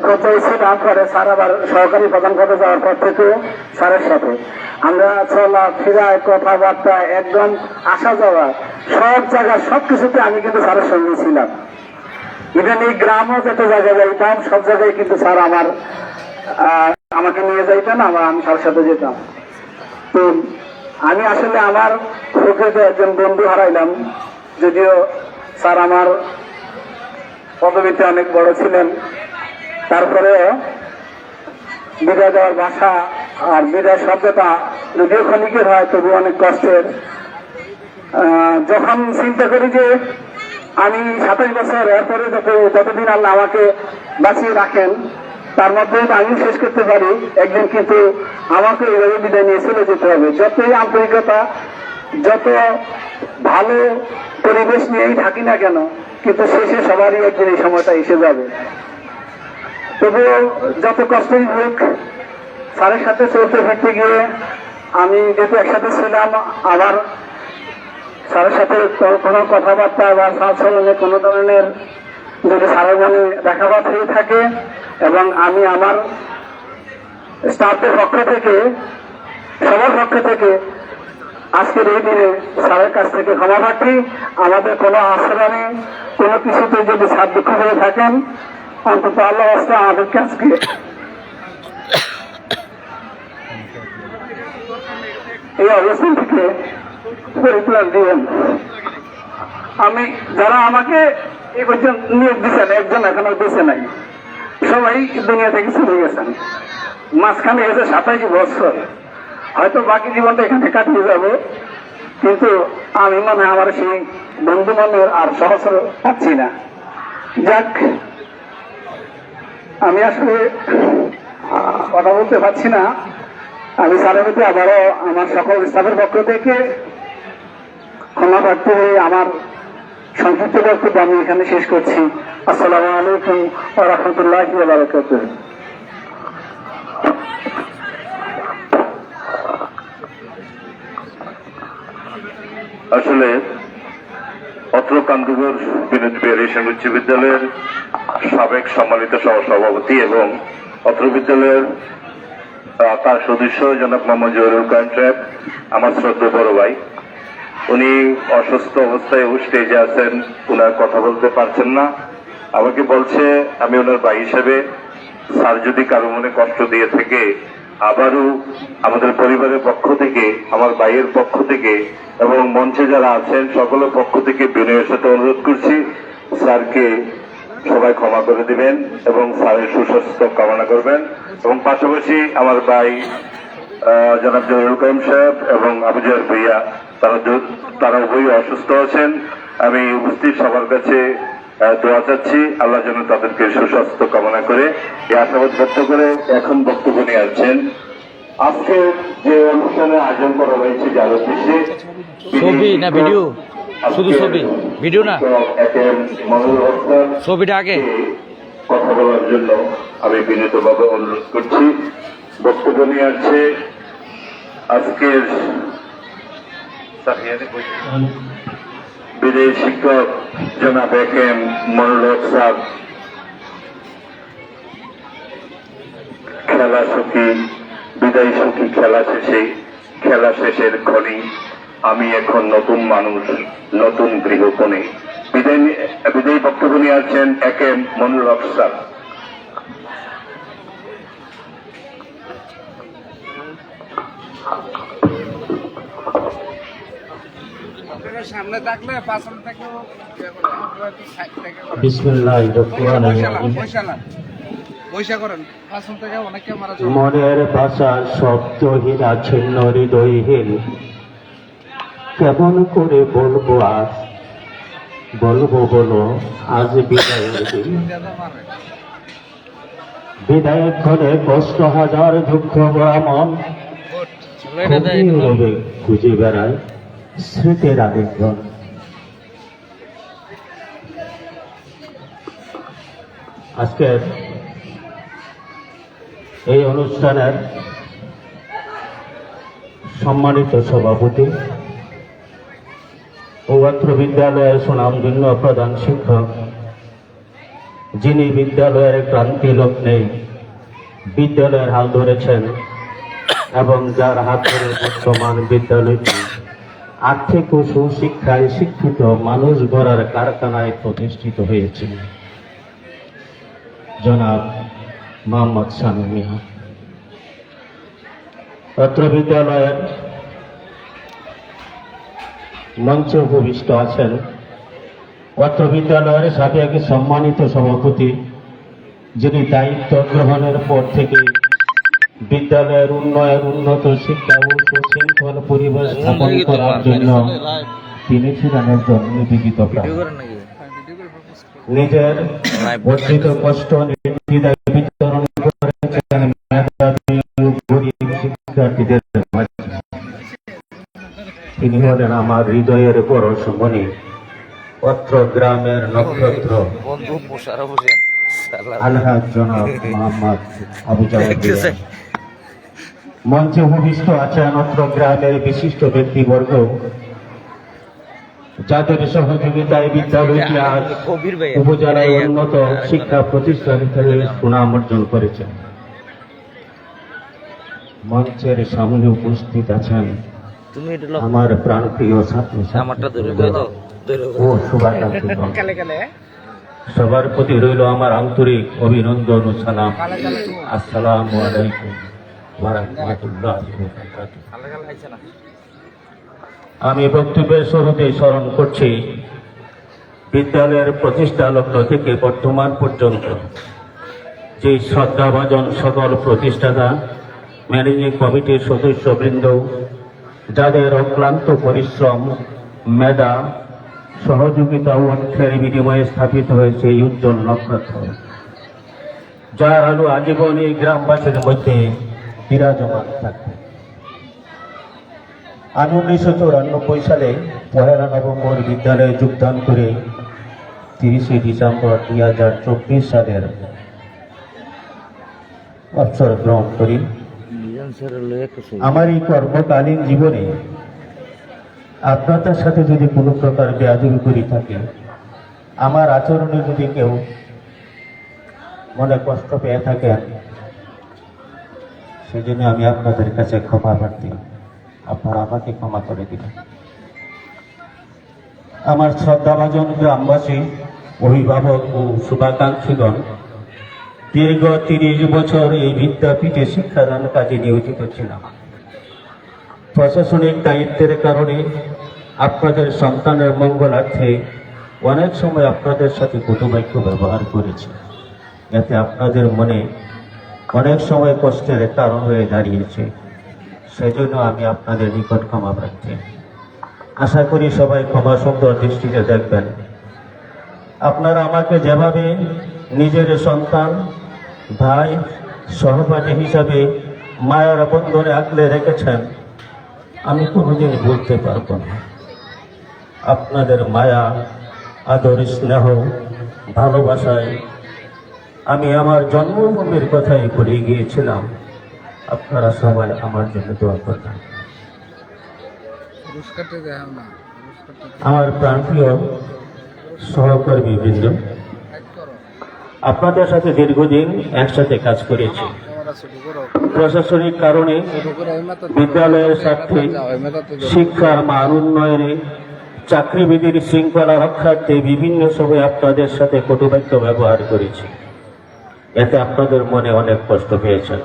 পর্যায়ে ছিলাম, পরে স্যার আবার সহকারী প্রধান পদে যাওয়ার পর থেকেও স্যারের সাথে আমরা চলা ফেরা কথাবার্তা একদম আসা যাওয়া সব জায়গায় সবকিছুতে আমি কিন্তু স্যারের সঙ্গে ছিলাম। ইভেন এই গ্রামও যত জায়গায় যাইতাম সব জায়গায় কিন্তু স্যার আমাকে নিয়ে যাইতেন, আমি স্যারের সাথে যেতাম। তো আমি আসলে আমার প্রকৃত একজন বন্ধু হারাইলাম, যদিও স্যার আমার পদবীতে অনেক বড় ছিলেন। তারপরে বিদায় দেওয়ার ভাষা আর বিদায় শব্দটা যদিও ক্ষণিকের হয় তবু অনেক কষ্টের। যখন চিন্তা করি যে আমি 27 বছর এরপরে যতদিন আল্লাহ আমাকে বাঁচিয়ে রাখেন তার মধ্যে আমি শেষ করতে পারি, একদিন কিন্তু আমাকে এইভাবে বিদায় নিয়ে চলে যেতে হবে। যতই আন্তরিকতা, যত ভালো পরিবেশ নিয়েই থাকি না কেন, কিন্তু শেষে সবারই একদিন এই সময়টা এসে যাবে। তবুও যত কষ্টই হোক, স্যারের সাথে চলতে ফিরতে গিয়ে আমি যেহেতু একসাথে ছিলাম, আবার স্যারের সাথে কোনো কথাবার্তা বা সালচলনে কোনো ধরনের যদি স্যারের মনে দেখাবাদ হয়ে থাকে, এবং আমি আমার স্টাফদের পক্ষ থেকে, সবার পক্ষ থেকে আজকের এই দিনে স্যারের কাছ থেকে ক্ষমা প্রার্থী। আমাদের কোনো আচরণে কোনো কিছুতে যদি স্যার দুঃখ হয়ে থাকেন, অন্তত আল্লাহ রাস্তায় আমাদেরকে আজকে এই অবস্থান থেকে পরিত্রাণ দিবেন। আমি যারা আমাকে এই পর্যন্ত নিয়োগ দিচ্ছেন, একজন এখনো বেঁচে নাই, সবাই দুনিয়া থেকে চলে গেছেন। মাঝখানে এসে 27 বছর, হয়তো বাকি জীবনটা এখানে কাটিয়ে যাব, কিন্তু আমি মনে আমার সেই বন্ধু মনের আর সহস্র পাচ্ছি না। যাক, আমি আসলে কথা বলতে পারছি না। আমি স্যারের প্রতি আবারও আমার সকল স্টাফের পক্ষ থেকে ক্ষমা প্রার্থী হয়ে আমার সংক্ষিপ্ত বক্তব্য আমি এখানে শেষ করছি। আসসালামু আলাইকুম ওয়া রাহমাতুল্লাহি ওয়া বারাকাতুহু। আসলে অত্র কান্দুগর বিনোদ বিহারী সেন উচ্চ বিদ্যালয়ের সাবেক সম্মানিত সহসভাপতি এবং অত্র বিদ্যালয়ের তার সদস্য জনাব মোহাম্মদ জহিরুল কায়েম সাহেব, আমার শ্রদ্ধেয় বড় ভাই, উনি অসুস্থ অবস্থায় স্টেজে আছেন, উনার কথা বলতে পারছেন না। আমাকে বলছে আমি ওনার ভাই হিসেবে স্যার যদি কারো মনে কষ্ট দিয়ে থাকে, আবারও আমাদের পরিবারের পক্ষ থেকে, আমার ভাইয়ের পক্ষ থেকে এবং মঞ্চে যারা আছেন সকলের পক্ষ থেকে বিনয়ের সাথে অনুরোধ করছি, স্যারকে সবাই ক্ষমা করে দিবেন এবং স্যারের সুস্বাস্থ্য কামনা করবেন। এবং পাশাপাশি আমার ভাই জনাব জহিরুল কায়েম সাহেব এবং আবু জাহের ভাইয়া, তারা উভয়ই অসুস্থ আছেন। আমি উপস্থিত সবার কাছে দোয়া চাচ্ছি, আল্লাহ যেন তাদেরকে সুস্বাস্থ্য কামনা করে এই আশাবাদ ব্যক্ত করে এখন বক্তব্য নিয়ে আসছেন। আজকে যে অনুষ্ঠানের আয়োজন করা হয়েছে যার উদ্দেশ্যে ছবি না ভিডিও, শুধু ছবি, ভিডিও না, ছবিটা আগে কথা বলার জন্য আমি বিনীতভাবে অনুরোধ করছি। বক্তব্য নিয়ে আসছে আজকের বিদায়ী শিক্ষক জনাব একেএম মনিরুল হক স্যার। খেলা সুখী, বিদায়ী সুখী, খেলা শেষের ক্ষণে আমি এখন নতুন মানুষ, নতুন গৃহকোণে। বিদায়ী বক্তব্য নিয়ে আসছেন একেএম মনিরুল হক স্যার। সামনে থাকলে পাশে থাকলে মনের ভাষা শব্দহীন আচ্ছিন্ন হৃদয়হীন, কেমন করে বলবো আজ, বলবো বলো আজ বিদায়ের দিন। বিদায়ের ঘরে কষ্ট হাজার, দুঃখ মন খুঁজে বেড়ায় স্মৃতির আলিঙ্গন। আজকের এই অনুষ্ঠানের সম্মানিত সভাপতি ও অত্র বিদ্যালয়ের সুনামধন্য প্রধান শিক্ষক যিনি বিদ্যালয়ের ক্রান্তি লগ্নে বিদ্যালয়ের হাল ধরেছেন এবং যার হাত ধরে বর্তমান বিদ্যালয়টি আর্থিক ও সুশিক্ষায় শিক্ষিত মানুষ গড়ার কারখানায় প্রতিষ্ঠিত হয়েছে, জনাব মোহাম্মদ শামীম মিয়া। অত্র বিদ্যালয়ের মঞ্চে উপবিষ্ট আছেন অত্র বিদ্যালয়ের সাবেক সম্মানিত সভাপতি, যিনি দায়িত্ব গ্রহণের পর থেকে বিদ্যালয়ের উন্নয়ন, উন্নত শিক্ষা ও সুশৃঙ্খল পরিবেশ স্থাপন করার জন্য তিনি ছিলেন একজন নিবেদিত প্রাণ। নিজের অর্জিত কষ্ট নির্দ্বিধায় বিতরণ করেছেন মেধাবী ও গরিব শিক্ষার্থীদের মাঝে। তিনি হলেন আমার হৃদয়ের পরশমণি, অত্র গ্রামের নক্ষত্র আলহাজ জনাব মোহাম্মদ আবু জাওয়াদ। মঞ্চে উপবিষ্ট আছেন অত্র গ্রামের বিশিষ্ট ব্যক্তিবর্গ, যাদের সহযোগিতায় বিদ্যালয়টি আজ উপজেলায় উন্নত শিক্ষা প্রতিষ্ঠান হিসেবে সুনাম অর্জন করেছে। মঞ্চের সামনে উপস্থিত আছেন আমার প্রাণপ্রিয় ছাত্র ও শুভাকাঙ্ক্ষীগণ। সবার প্রতি রইল আমার আন্তরিক অভিনন্দন ও সালাম। আসসালামু আলাইকুম ওয়া রাহমাতুল্লাহি ওয়া বারাকাতুহু। আমি বক্তব্যের শুরুতে স্মরণ করছি বিদ্যালয়ের প্রতিষ্ঠা লগ্ন থেকে বর্তমান পর্যন্ত যে শ্রদ্ধাভাজন সকল প্রতিষ্ঠাতা, ম্যানেজিং কমিটির সদস্যবৃন্দ, যাদের অক্লান্ত পরিশ্রম, মেধা, সহযোগিতা ও অর্থের বিনিময়ে স্থাপিত হয়েছে এই উজ্জ্বল নক্ষত্র, যার আলো আজীবন এই গ্রামবাসীর মধ্যে বিরাজমান থাকবে। আমি 1994 সালে 1 নভেম্বর বিদ্যালয়ে যোগদান করে 30 ডিসেম্বর 2024 সালের অবসর গ্রহণ করি। আমার এই কর্মকালীন জীবনে আপনাদের সাথে যদি কোনো প্রকার বেয়াদবি করে থাকে, আমার আচরণে যদি কেউ মনে কষ্ট পেয়ে থাকেন, সেজন্য আমি আপনাদের কাছে ক্ষমা প্রার্থী। আপনারা আমাকে ক্ষমা করে দিবেন। আমার শ্রদ্ধাভাজন গ্রামবাসী, অভিভাবক ও শুভাকাঙ্ক্ষীগণ, দীর্ঘ 30 বছর এই বিদ্যাপীঠে শিক্ষাদান কাজে নিয়োজিত ছিলাম। প্রশাসনিক দায়িত্বের কারণে আপনাদের সন্তানের মঙ্গলার্থে অনেক সময় আপনাদের সাথে কটুবাক্য ব্যবহার করেছি। এতে আপনাদের মনে অনেক সময় কষ্টের কারণ হয়ে দাঁড়িয়েছে। সেজন্য আমি আপনাদের নিকট ক্ষমা প্রার্থী। আশা করি সবাই ক্ষমা সুন্দর দৃষ্টিতে দেখবেন। আপনারা আমাকে যেভাবে নিজের সন্তান, ভাই, সহপাঠী হিসাবে মায়ার বন্ধনে আঁকলে রেখেছেন, আমি কোনোদিন বলতে পারব না। আপনাদের মায়া, আদর, স্নেহ, ভালোবাসায় আমি আমার জন্মভূমির কথাই ভুলে গিয়েছিলাম। আপনারা সবাই আমার জন্য দোয়া করবেন। আমার প্রাণপ্রিয় সহকর্মী বৃন্দ, আপনাদের সাথে দীর্ঘদিন একসাথে কাজ করেছি। প্রশাসনিক কারণে বিদ্যালয়ের স্বার্থে, শিক্ষার মান উন্নয়নে, চাকরিবিধির শৃঙ্খলা রক্ষার্থে বিভিন্ন সময় আপনাদের সাথে কটুবাক্য ব্যবহার করেছি। এতে আপনাদের মনে অনেক কষ্ট পেয়েছেন।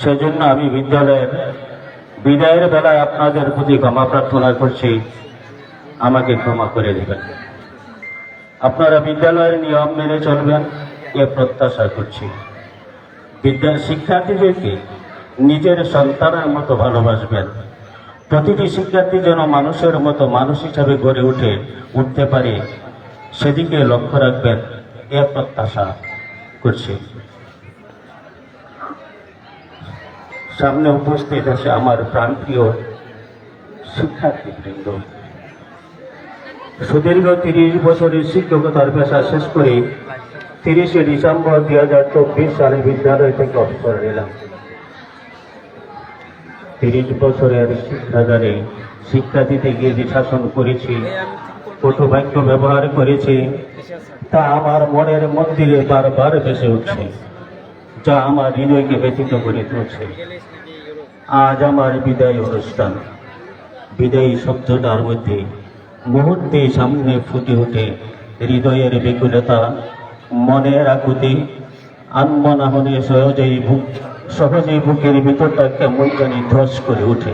সেজন্য আমি বিদ্যালয়ের বিদায়ের বেলায় আপনাদের প্রতি ক্ষমা প্রার্থনা করছি। আমাকে ক্ষমা করে দেবেন। আপনারা বিদ্যালয়ের নিয়ম মেনে চলবেন এ প্রত্যাশা করছি। শিক্ষার্থীদেরকে নিজের সন্তানের মতো ভালোবাসবেন। প্রতিটি শিক্ষার্থী যেন মানুষের মতো মানুষ হিসাবে গড়ে উঠতে পারে, সেদিকে লক্ষ্য রাখবেন এ প্রত্যাশা করছি। সামনে উপস্থিত আছে আমার প্রাণপ্রিয় শিক্ষার্থীবৃন্দ। সুদীর্ঘ 30 বছরের শিক্ষকতার পেশা শেষ করে 30 ডিসেম্বর 2024 সালে বিদ্যালয় থেকে অবসর নিলাম। 30 বছরের শিক্ষাদানে শিক্ষা দিতে গিয়ে যে শাসন করেছি, কটু বাক্য ব্যবহার করেছি তা আমার মনের মন্দিরে বারবার ভেসে উঠছে, যা আমার হৃদয়কে ব্যথিত করে তুলছে। আজ আমার বিদায় অনুষ্ঠান। বিদায়ী শব্দটার মধ্যে মুহূর্তে সামনে ফুটে ওঠে হৃদয়ের বেকুলতা, মনের আকুতি, আনমনাহনে সহজেই বুকের ভিতরটা কেমন জানি ধস করে ওঠে,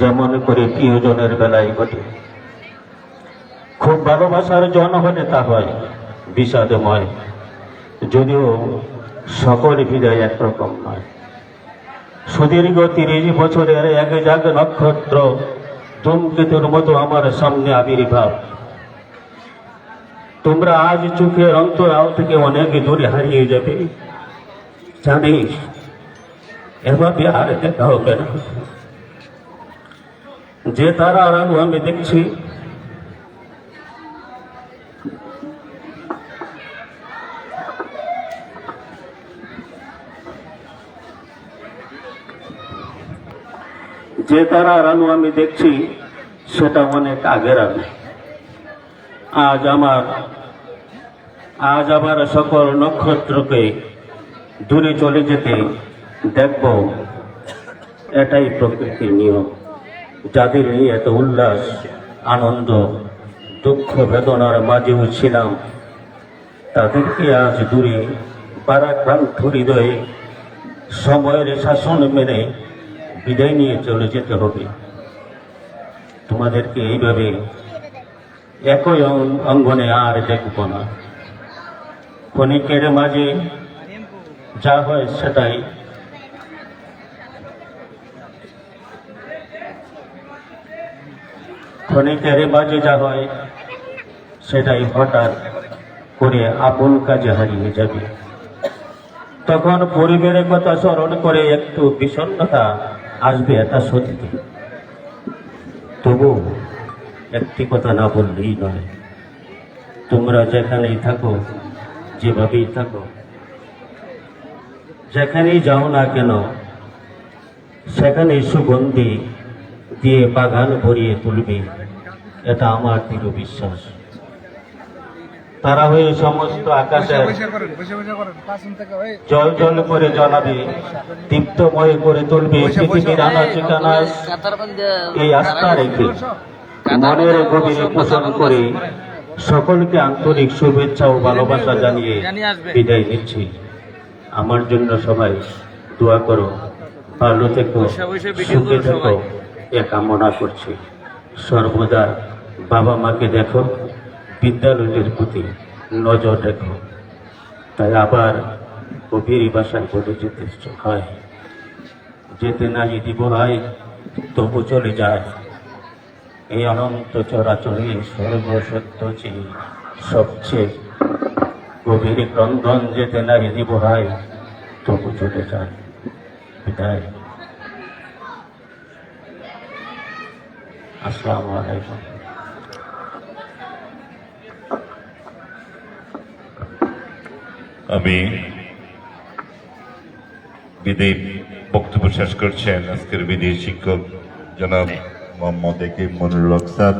যেমন করে প্রিয়জনের বেলায় ঘটে। খুব ভালোবাসার জন হলে তা হয় বিষাদময়, যদিও সকল বিদায় একরকম নয়। সুদীর্ঘ 30 বছরের এক জাগ নক্ষত্র ধূমকেতুর মতো আমার সামনে আবির্ভাব। তোমরা আজ চোখের অন্তরাল থেকে অনেক দূরে হারিয়ে যাবে, জানিস, এভাবে আর দেখা হবে না। যে তারা আর আমি দেখছি, যে তারা রানু আমি দেখছি সেটা অনেক আগের আগে। আজ আবার সকল নক্ষত্রকে দূরে চলে যেতে দেখব, এটাই প্রকৃতির নিয়ম। যাদের নিয়ে এত উল্লাস, আনন্দ, দুঃখ বেদনার মাঝেও ছিলাম, তাদেরকে আজ দূরে পারাক্রান্ত হৃদয়ে সময়ের শাসন মেনে বিদায় নিয়ে চলে যেতে হবে। তোমাদেরকে এইভাবে একই অঙ্গনে আর দেখব না। ক্ষণিকের মাঝে যা হয় সেটাই হঠাৎ করে আপন কাজে হারিয়ে যাবে। তখন পরিবারের কথা স্মরণ করে একটু বিষণ্ণতা আসবে, এটা সত্যি। তবু একটি কথা না বললেই নয়, তোমরা যেখানেই থাকো, যেভাবেই থাকো, যেখানেই যাও না কেন, সেখানে সুগন্ধি দিয়ে বাগান ভরিয়ে তুলবে, এটা আমার দৃঢ় বিশ্বাস। তারা হয়ে সমস্ত আকাশের জল জল করে জ্বলাবে, দীপ্তময় করে তুলবে পৃথিবীর আনা ঠিকানায়। এই আস্থা রেখে মনের গভীরে পোষণ করে সকলকে আন্তরিক শুভেচ্ছা ও ভালোবাসা জানিয়ে বিদায় নিচ্ছি। আমার জন্য সবাই দোয়া করো, ভালো থেকো, সুখে থেকো, এ কামনা করছি। সর্বদা বাবা মাকে দেখো, বিদ্যালয়ের প্রতি নজর রেখো। তাই আবার গভীর বাসায় বলে যেতে হয়, যেতে নাই দিব হয়, তবু চলে যায়। এই অনন্ত চরাচরে সর্বসত্য চেয়ে সবচেয়ে গভীর ক্রন্দন, যেতে নাই দিব হয়, তবু চলে যায়। বিদায়। আসসালামু আলাইকুম। আমি বিদায়ী বক্তব্য শেষ করছেন আজকের বিদায়ী শিক্ষক জনাব মোহাম্মদ একে মনিরুল হক স্যার।